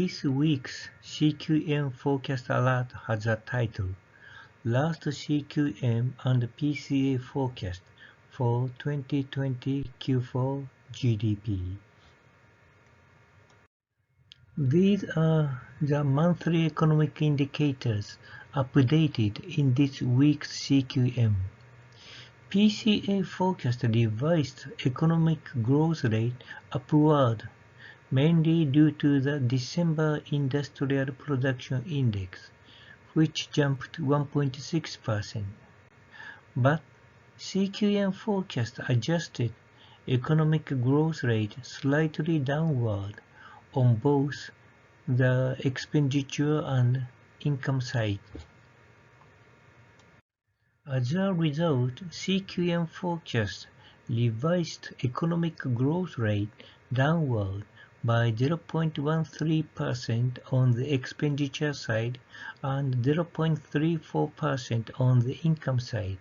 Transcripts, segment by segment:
This week's CQM forecast alert has a title, Last CQM and PCA Forecast for 2020 Q4 GDP. These are the monthly economic indicators updated in this week's CQM. PCA forecast revised economic growth rate upward, mainly due to the December Industrial Production Index, which jumped 1.6%. But CQM forecast adjusted economic growth rate slightly downward on both the expenditure and income side. As a result, CQM forecast revised economic growth rate downward by 0.13% on the expenditure side and 0.34% on the income side.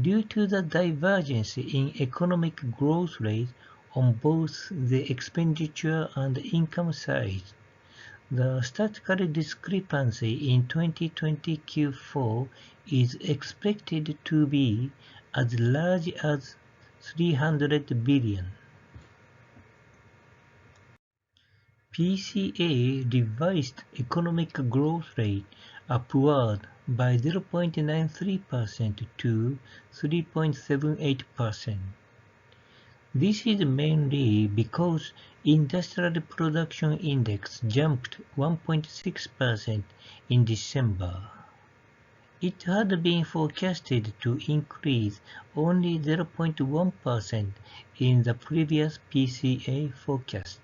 Due to the divergence in economic growth rate on both the expenditure and income side, the statistical discrepancy in 2020 Q4 is expected to be as large as 300 billion. PCA revised economic growth rate upward by 0.93% to 3.78%. This is mainly because Industrial Production Index jumped 1.6% in December. It had been forecasted to increase only 0.1% in the previous PCA forecast.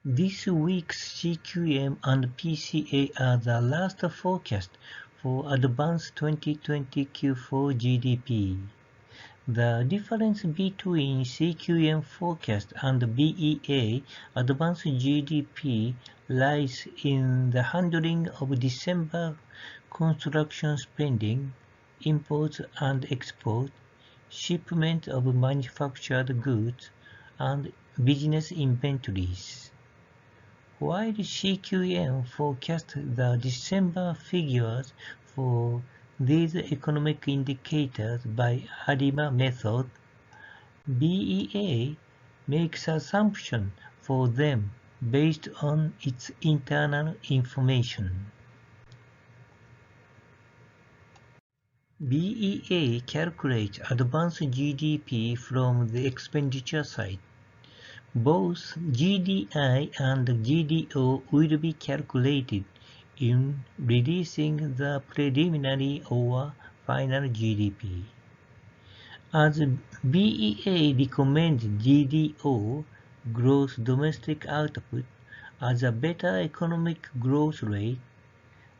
This week's CQM and PCA are the last forecast for Advance 2020 Q4 GDP. The difference between CQM forecast and BEA Advance GDP lies in the handling of December construction spending, imports and exports, shipment of manufactured goods, and business inventories. While CQM forecast the December figures for these economic indicators by ARIMA method, BEA makes assumptions for them based on its internal information. BEA calculates advanced GDP from the expenditure side. Both GDI and GDO will be calculated in releasing the preliminary or final GDP. As BEA recommends GDO, gross domestic output, as a better economic growth rate,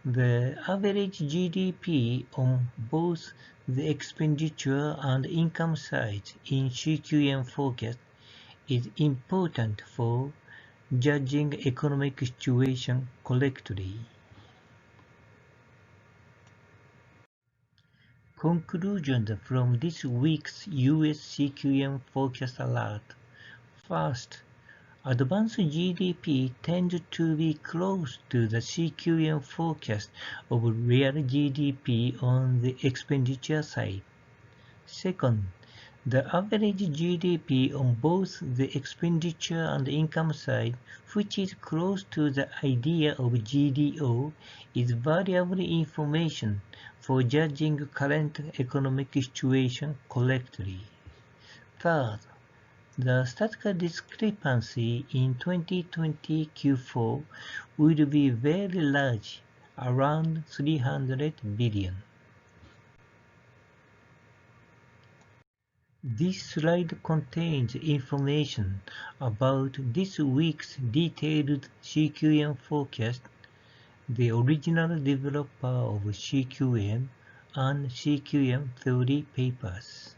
the average GDP on both the expenditure and income sides in CQM forecast is important for judging economic situation correctly. Conclusions from this week's US CQM forecast alert. First, advanced GDP tends to be close to the CQM forecast of real GDP on the expenditure side. Second, the average GDP on both the expenditure and income side, which is close to the idea of GDO, is valuable information for judging current economic situation correctly. Third, the statistical discrepancy in 2020 Q4 will be very large, around 300 billion. This slide contains information about this week's detailed CQM forecast, the original developer of CQM, and CQM theory papers.